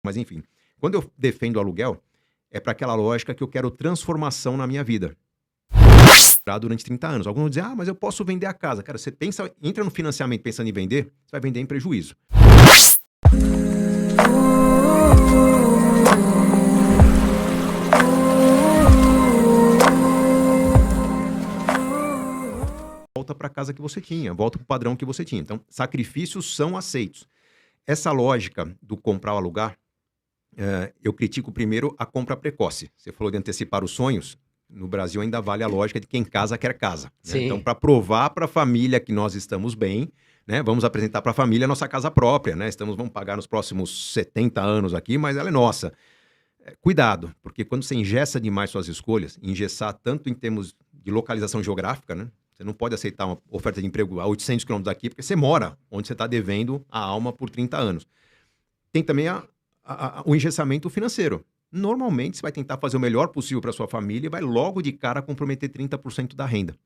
Mas enfim, quando eu defendo o aluguel, é para aquela lógica que eu quero transformação na minha vida. Durante 30 anos. Alguns vão dizer, mas eu posso vender a casa. Cara, você entra no financiamento pensando em vender, você vai vender em prejuízo. Volta para a casa que você tinha, volta para o padrão que você tinha. Então, sacrifícios são aceitos. Essa lógica do comprar ou alugar, eu critico primeiro a compra precoce. Você falou de antecipar os sonhos. No Brasil ainda vale a lógica de quem casa quer casa. Né? Então, para provar para a família que nós estamos bem, né, vamos apresentar para a família a nossa casa própria. Né? Vamos pagar nos próximos 70 anos aqui, mas ela é nossa. Cuidado, porque quando você engessa demais suas escolhas, engessar tanto em termos de localização geográfica, né? Você não pode aceitar uma oferta de emprego a 800 quilômetros daqui, porque você mora onde você está devendo a alma por 30 anos. Tem também o engessamento financeiro. Normalmente, você vai tentar fazer o melhor possível para sua família e vai logo de cara comprometer 30% da renda.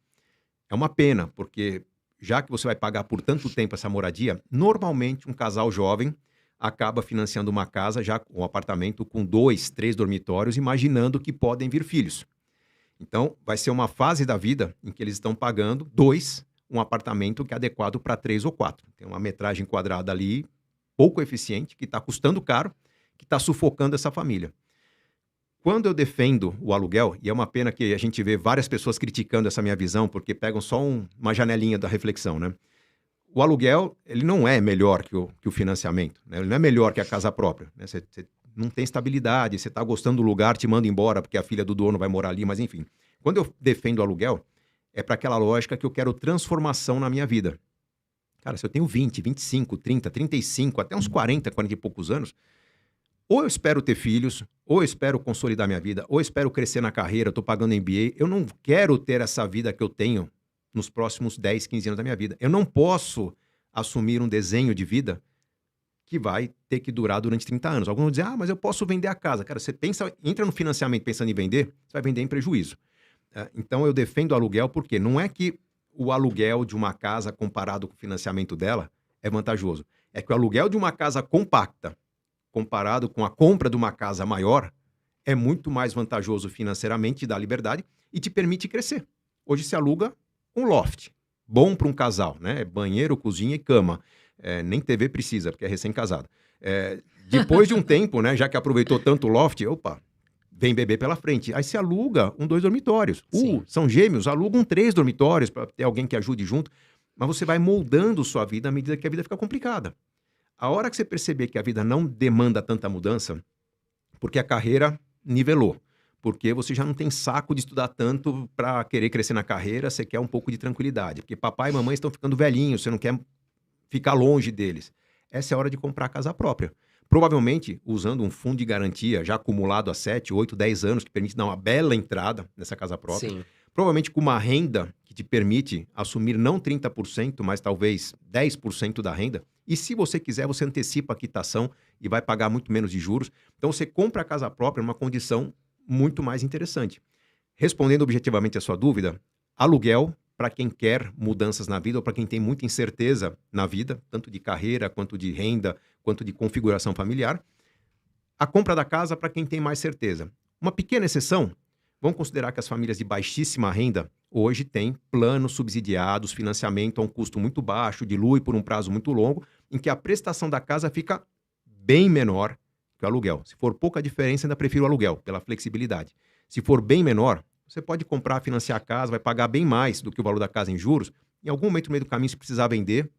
É uma pena, porque já que você vai pagar por tanto tempo essa moradia, normalmente um casal jovem acaba financiando uma casa, já um apartamento com 2, 3 dormitórios, imaginando que podem vir filhos. Então, vai ser uma fase da vida em que eles estão pagando um apartamento que é adequado para 3 ou 4. Tem uma metragem quadrada ali, pouco eficiente, que está custando caro, que está sufocando essa família. Quando eu defendo o aluguel, e é uma pena que a gente vê várias pessoas criticando essa minha visão, porque pegam só uma janelinha da reflexão, né? O aluguel, ele não é melhor que o financiamento, né? Ele não é melhor que a casa própria, né? Você não tem estabilidade, você está gostando do lugar, te manda embora porque a filha do dono vai morar ali, mas enfim. Quando eu defendo o aluguel, é para aquela lógica que eu quero transformação na minha vida. Cara, se eu tenho 20, 25, 30, 35, até uns 40 e poucos anos, ou eu espero ter filhos, ou eu espero consolidar minha vida, ou eu espero crescer na carreira, estou pagando MBA. Eu não quero ter essa vida que eu tenho nos próximos 10, 15 anos da minha vida. Eu não posso assumir um desenho de vida que vai ter que durar durante 30 anos. Alguns vão dizer, mas eu posso vender a casa. Cara, você entra no financiamento pensando em vender, você vai vender em prejuízo. Então eu defendo o aluguel porque não é que o aluguel de uma casa comparado com o financiamento dela é vantajoso. É que o aluguel de uma casa compacta comparado com a compra de uma casa maior, é muito mais vantajoso financeiramente, te dá liberdade e te permite crescer. Hoje se aluga um loft, bom para um casal, né? Banheiro, cozinha e cama. Nem TV precisa, porque é recém-casado. Depois de um tempo, né, já que aproveitou tanto o loft, vem bebê pela frente. Aí se aluga 2 dormitórios. São gêmeos, alugam 3 dormitórios para ter alguém que ajude junto. Mas você vai moldando sua vida à medida que a vida fica complicada. A hora que você perceber que a vida não demanda tanta mudança, porque a carreira nivelou, porque você já não tem saco de estudar tanto para querer crescer na carreira, você quer um pouco de tranquilidade, porque papai e mamãe estão ficando velhinhos, você não quer ficar longe deles. Essa é a hora de comprar a casa própria. Provavelmente usando um fundo de garantia já acumulado há 7, 8, 10 anos, que permite dar uma bela entrada nessa casa própria. Sim. Provavelmente com uma renda que te permite assumir não 30%, mas talvez 10% da renda. E se você quiser, você antecipa a quitação e vai pagar muito menos de juros. Então você compra a casa própria numa condição muito mais interessante. Respondendo objetivamente a sua dúvida, aluguel para quem quer mudanças na vida ou para quem tem muita incerteza na vida, tanto de carreira, quanto de renda, quanto de configuração familiar. A compra da casa para quem tem mais certeza. Uma pequena exceção, vamos considerar que as famílias de baixíssima renda hoje têm planos subsidiados, financiamento a um custo muito baixo, dilui por um prazo muito longo, em que a prestação da casa fica bem menor que o aluguel. Se for pouca diferença, ainda prefiro o aluguel, pela flexibilidade. Se for bem menor, você pode comprar, financiar a casa, vai pagar bem mais do que o valor da casa em juros. Em algum momento no meio do caminho, se precisar vender,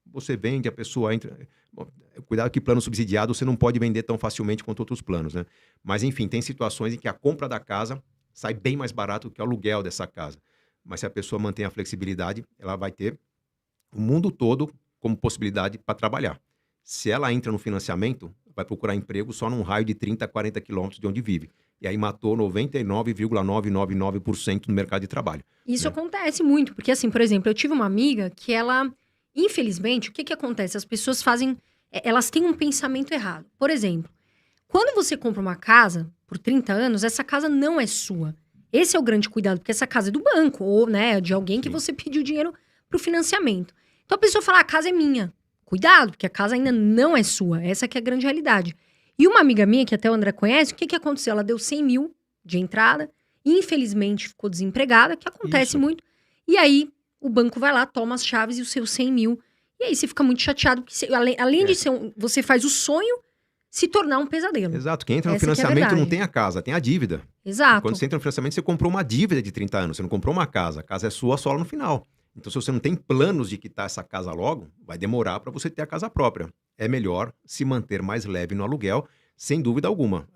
você vende, a pessoa entra... Bom, cuidado que plano subsidiado você não pode vender tão facilmente quanto outros planos, né? Mas, enfim, tem situações em que a compra da casa sai bem mais barato do que o aluguel dessa casa. Mas se a pessoa mantém a flexibilidade, ela vai ter o mundo todo como possibilidade para trabalhar. Se ela entra no financiamento, vai procurar emprego só num raio de 30, 40 quilômetros de onde vive. E aí matou 99,999% no mercado de trabalho. Isso acontece muito, porque assim, por exemplo, eu tive uma amiga que ela, infelizmente, o que acontece? As pessoas elas têm um pensamento errado. Por exemplo, quando você compra uma casa por 30 anos, essa casa não é sua. Esse é o grande cuidado, porque essa casa é do banco, ou, né, de alguém que você pediu dinheiro pro financiamento. Então a pessoa fala, a casa é minha. Cuidado, porque a casa ainda não é sua. Essa que é a grande realidade. E uma amiga minha, que até o André conhece, o que aconteceu? Ela deu 100 mil de entrada, e infelizmente ficou desempregada, que acontece Isso. muito. E aí, o banco vai lá, toma as chaves e os seus 100 mil. E aí você fica muito chateado, porque além de ser você faz o sonho se tornar um pesadelo. Exato. Quem entra no Essa que é a financiamento não verdade. tem a casa, tem a dívida. Exato. Quando você entra no financiamento, você comprou uma dívida de 30 anos, você não comprou uma casa. A casa é sua só lá no final. Então, se você não tem planos de quitar essa casa logo, vai demorar para você ter a casa própria. É melhor se manter mais leve no aluguel, sem dúvida alguma.